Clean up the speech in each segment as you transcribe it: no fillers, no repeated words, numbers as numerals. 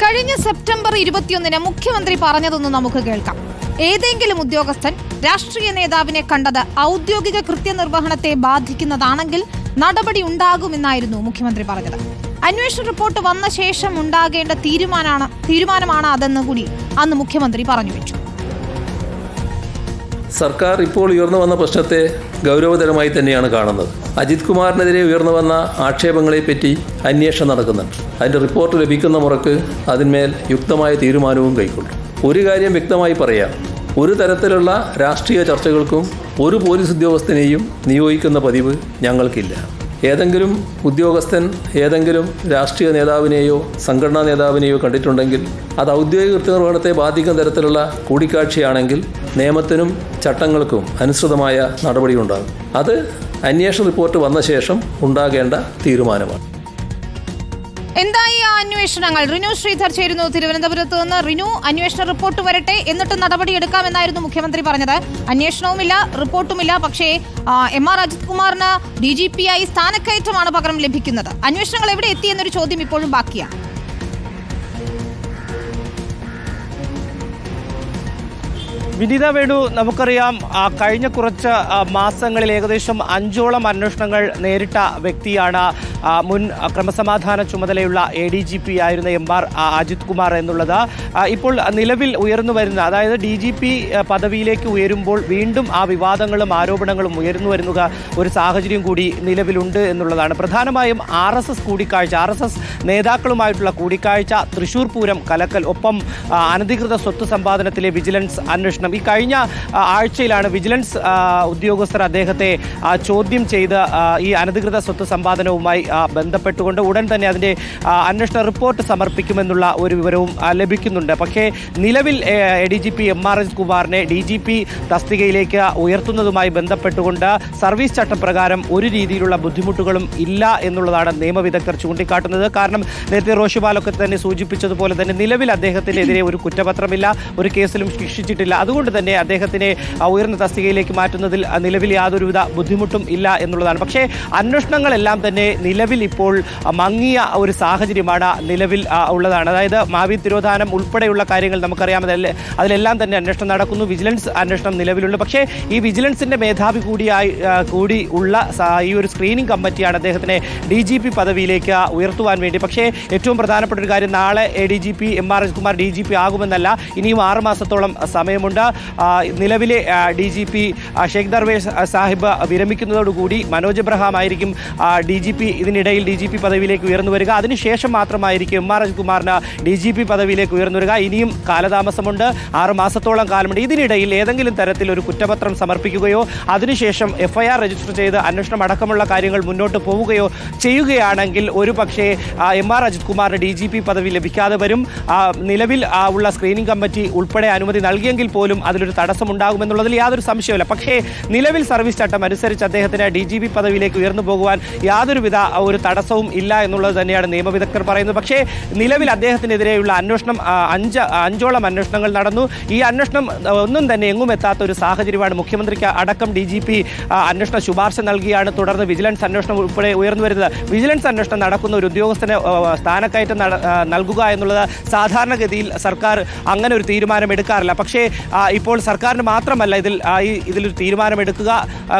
കഴിഞ്ഞ സെപ്റ്റംബർ 21 മുഖ്യമന്ത്രി പറഞ്ഞതൊന്ന് നമുക്ക് കേൾക്കാം. ഏതെങ്കിലും ഉദ്യോഗസ്ഥൻ രാഷ്ട്രീയ നേതാവിനെ കണ്ടത് ഔദ്യോഗിക കൃത്യനിർവഹണത്തെ ബാധിക്കുന്നതാണെങ്കിൽ നടപടി ഉണ്ടാകുമെന്നായിരുന്നു മുഖ്യമന്ത്രി പറഞ്ഞത്. അന്വേഷണ റിപ്പോർട്ട് വന്ന ശേഷം ഉണ്ടാകേണ്ട തീരുമാനമാണ് അതെന്ന് കൂടി അന്ന് മുഖ്യമന്ത്രി പറഞ്ഞു വെച്ചു. സർക്കാർ ഇപ്പോൾ ഉയർന്നു വന്ന പ്രശ്നത്തെ ഗൗരവതരമായി തന്നെയാണ് കാണുന്നത്. അജിത് കുമാറിനെതിരെ ഉയർന്നു വന്ന ആക്ഷേപങ്ങളെപ്പറ്റി അന്വേഷണം നടക്കുന്നുണ്ട്. അതിൻ്റെ റിപ്പോർട്ട് ലഭിക്കുന്ന മുറക്ക് അതിന്മേൽ യുക്തമായ തീരുമാനവും കൈക്കൊള്ളും. ഒരു കാര്യം വ്യക്തമായി പറയാം, ഒരു തരത്തിലുള്ള രാഷ്ട്രീയ ചർച്ചകൾക്കും ഒരു പോലീസ് ഉദ്യോഗസ്ഥനെയും നിയോഗിക്കുന്ന പതിവ് ഞങ്ങൾക്കില്ല. ഏതെങ്കിലും ഉദ്യോഗസ്ഥൻ ഏതെങ്കിലും രാഷ്ട്രീയ നേതാവിനെയോ സംഘടനാ നേതാവിനെയോ കണ്ടിട്ടുണ്ടെങ്കിൽ അത് ഔദ്യോഗിക കൃത്യനിർവഹണത്തെ ബാധിക്കുന്ന തരത്തിലുള്ള കൂടിക്കാഴ്ചയാണെങ്കിൽ നിയമത്തിനും ചട്ടങ്ങൾക്കും അനുസൃതമായ നടപടിയുണ്ടാകും. അത് അന്വേഷണ റിപ്പോർട്ട് വന്ന ശേഷം ഉണ്ടാകേണ്ട തീരുമാനമാണ്. എന്തായി ആ അന്വേഷണങ്ങൾ? റിനു ശ്രീധർ ചേരുന്നു തിരുവനന്തപുരത്ത് നിന്ന്. റിനു, അന്വേഷണ റിപ്പോർട്ട് വരട്ടെ, എന്നിട്ട് നടപടിയെടുക്കാമെന്നായിരുന്നു മുഖ്യമന്ത്രി പറഞ്ഞത്. അന്വേഷണവുമില്ല, റിപ്പോർട്ടുമില്ല. പക്ഷേ MR അജിത് കുമാറിന് DGP ആയി സ്ഥാനക്കയറ്റമാണ് പകരം ലഭിക്കുന്നത്. അന്വേഷണങ്ങൾ എവിടെ എത്തി എന്നൊരു ചോദ്യം ഇപ്പോഴും ബാക്കിയാണ്. വിനീത വേണു, നമുക്കറിയാം കഴിഞ്ഞ കുറച്ച് മാസങ്ങളിൽ ഏകദേശം 5ഓളം അന്വേഷണങ്ങൾ നേരിട്ട വ്യക്തിയാണ് മുൻ ക്രമസമാധാന ചുമതലയുള്ള ADGP ആയിരുന്ന MR അജിത് കുമാർ എന്നുള്ളത്. ഇപ്പോൾ നിലവിൽ ഉയർന്നു വരുന്ന, അതായത് DGP പദവിയിലേക്ക് ഉയരുമ്പോൾ വീണ്ടും ആ വിവാദങ്ങളും ആരോപണങ്ങളും ഉയർന്നു വരുന്ന ഒരു സാഹചര്യം കൂടി നിലവിലുണ്ട് എന്നുള്ളതാണ്. പ്രധാനമായും RSS കൂടിക്കാഴ്ച, RSS നേതാക്കളുമായിട്ടുള്ള കൂടിക്കാഴ്ച, തൃശൂർ പൂരം കലക്കൽ, ഒപ്പം അനധികൃത സ്വത്ത് സമ്പാദനത്തിലെ വിജിലൻസ് അന്വേഷണം. ഈ കഴിഞ്ഞ ആഴ്ചയിലാണ് വിജിലൻസ് ഉദ്യോഗസ്ഥർ അദ്ദേഹത്തെ ചോദ്യം ചെയ്ത് ഈ അനധികൃത സ്വത്ത് സമ്പാദനവുമായി ബന്ധപ്പെട്ടുകൊണ്ട് ഉടൻ തന്നെ അതിൻ്റെ അന്വേഷണ റിപ്പോർട്ട് സമർപ്പിക്കുമെന്നുള്ള ഒരു വിവരവും ലഭിക്കുന്നുണ്ട്. പക്ഷേ നിലവിൽ ADGP MR അജിത് കുമാറിനെ DGP തസ്തികയിലേക്ക് ഉയർത്തുന്നതുമായി ബന്ധപ്പെട്ടുകൊണ്ട് സർവീസ് ചട്ടപ്രകാരം ഒരു രീതിയിലുള്ള ബുദ്ധിമുട്ടുകളും ഇല്ല എന്നുള്ളതാണ് നിയമവിദഗ്ധർ ചൂണ്ടിക്കാട്ടുന്നത്. കാരണം നേരത്തെ റോഷിപാലൊക്കെ തന്നെ സൂചിപ്പിച്ചതുപോലെ തന്നെ നിലവിൽ അദ്ദേഹത്തിനെതിരെ ഒരു കുറ്റപത്രമില്ല, ഒരു കേസിലും ശിക്ഷിച്ചിട്ടില്ല. അതുകൊണ്ട് തന്നെ അദ്ദേഹത്തിനെ ഉയർന്ന തസ്തികയിലേക്ക് മാറ്റുന്നതിൽ നിലവിൽ യാതൊരുവിധ ബുദ്ധിമുട്ടും ഇല്ല എന്നുള്ളതാണ്. പക്ഷേ അന്വേഷണങ്ങളെല്ലാം തന്നെ നിലവിൽ ഇപ്പോൾ മങ്ങിയ ഒരു സാഹചര്യമാണ് നിലവിൽ ഉള്ളതാണ്. അതായത് മാവി തിരോധാനം ഉൾപ്പെടെയുള്ള കാര്യങ്ങൾ നമുക്കറിയാം, അതിലെല്ലാം തന്നെ അന്വേഷണം നടക്കുന്നു. വിജിലൻസ് അന്വേഷണം നിലവിലുണ്ട്. പക്ഷേ ഈ വിജിലൻസിൻ്റെ മേധാവി കൂടി ഉള്ള ഈ ഒരു സ്ക്രീനിംഗ് കമ്മിറ്റിയാണ് അദ്ദേഹത്തിനെ DGP പദവിയിലേക്ക് ഉയർത്തുവാൻ വേണ്ടി. പക്ഷേ ഏറ്റവും പ്രധാനപ്പെട്ട ഒരു കാര്യം, നാളെ ADGP MR Ajith Kumar DGP ആകുമെന്നല്ല, ഇനിയും 6 മാസത്തോളം സമയമുണ്ട്. നിലവിലെ DGP ഷെയ്ഖ് ദർവേഷ് സാഹിബ് വിരമിക്കുന്നതോടുകൂടി മനോജ് എബ്രഹാം ആയിരിക്കും DGP, ഇതിനിടയിൽ DGP പദവിയിലേക്ക് ഉയർന്നു വരിക. അതിനുശേഷം മാത്രമായിരിക്കും MR അജിത് കുമാറിന് DGP പദവിയിലേക്ക് ഉയർന്നു വരിക. ഇനിയും കാലതാമസമുണ്ട്, 6 മാസത്തോളം കാലമുണ്ട്. ഇതിനിടയിൽ ഏതെങ്കിലും തരത്തിൽ ഒരു കുറ്റപത്രം സമർപ്പിക്കുകയോ അതിനുശേഷം FIR രജിസ്റ്റർ ചെയ്ത് അന്വേഷണം അടക്കമുള്ള കാര്യങ്ങൾ മുന്നോട്ട് പോവുകയോ ചെയ്യുകയാണെങ്കിൽ ഒരു പക്ഷേ MR അജിത് കുമാറിന് DGP പദവി ലഭിക്കാതെ വരും. നിലവിൽ ഉള്ള സ്ക്രീനിംഗ് കമ്മിറ്റി ഉൾപ്പെടെ അനുമതി നൽകിയെങ്കിൽ പോലും അതിലൊരു തടസ്സമുണ്ടാകുമെന്നുള്ളതിൽ യാതൊരു സംശയമില്ല. പക്ഷേ നിലവിൽ സർവീസ് ചട്ടം അനുസരിച്ച് അദ്ദേഹത്തിന് DGP പദവിയിലേക്ക് ഉയർന്നു പോകുവാൻ യാതൊരുവിധ ഒരു തടസ്സവും ഇല്ല എന്നുള്ളത് തന്നെയാണ് നിയമവിദഗ്ധർ പറയുന്നത്. പക്ഷേ നിലവിൽ അദ്ദേഹത്തിനെതിരെയുള്ള അന്വേഷണം 5ഓളം അന്വേഷണങ്ങൾ നടന്നു. ഈ അന്വേഷണം ഒന്നും തന്നെ എങ്ങും എത്താത്ത ഒരു സാഹചര്യമാണ്. മുഖ്യമന്ത്രിക്ക് അടക്കം DGP അന്വേഷണ ശുപാർശ നൽകിയാണ് തുടർന്ന് വിജിലൻസ് അന്വേഷണം ഉൾപ്പെടെ ഉയർന്നു വരുന്നത്. വിജിലൻസ് അന്വേഷണം നടക്കുന്ന ഒരു ഉദ്യോഗസ്ഥന് സ്ഥാനക്കയറ്റം നൽകുക എന്നുള്ളത് സാധാരണഗതിയിൽ സർക്കാർ അങ്ങനെ ഒരു തീരുമാനം എടുക്കാറില്ല. പക്ഷേ ഇപ്പോൾ സർക്കാരിന് മാത്രമല്ല ഇതിലൊരു തീരുമാനമെടുക്കുക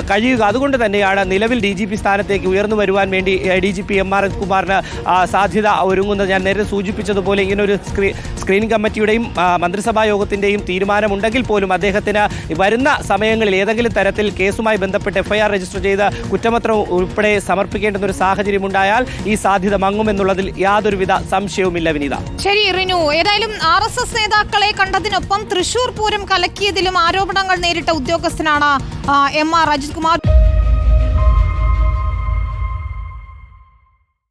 കഴിയുക. അതുകൊണ്ട് തന്നെയാണ് നിലവിൽ DGP സ്ഥാനത്തേക്ക് ഉയർന്നു വരുവാൻ വേണ്ടി ADGP MR അജിത് കുമാറിന് സാധ്യത ഒരുങ്ങുന്നത്. ഞാൻ നേരത്തെ സൂചിപ്പിച്ചതുപോലെ ഇങ്ങനൊരു സ്ക്രീനിംഗ് കമ്മിറ്റിയുടെയും മന്ത്രിസഭാ യോഗത്തിൻ്റെയും തീരുമാനമുണ്ടെങ്കിൽ പോലും അദ്ദേഹത്തിന് വരുന്ന സമയങ്ങളിൽ ഏതെങ്കിലും തരത്തിൽ കേസുമായി ബന്ധപ്പെട്ട് FIR രജിസ്റ്റർ ചെയ്ത് കുറ്റപത്രം ഉൾപ്പെടെ സമർപ്പിക്കേണ്ടുന്ന ഒരു സാഹചര്യം ഉണ്ടായാൽ ഈ സാധ്യത മങ്ങുമെന്നുള്ളതിൽ യാതൊരുവിധ സംശയവുമില്ല. വിനീത, ശരി റിനു, ഏതായാലും RSS നേതാക്കളെ കണ്ടതിനൊപ്പം തൃശൂർ പൂരം കലക്കിയതിലും ആരോപണങ്ങൾ നേരിട്ട ഉദ്യോഗസ്ഥനാണ് MR അജിത് കുമാർ.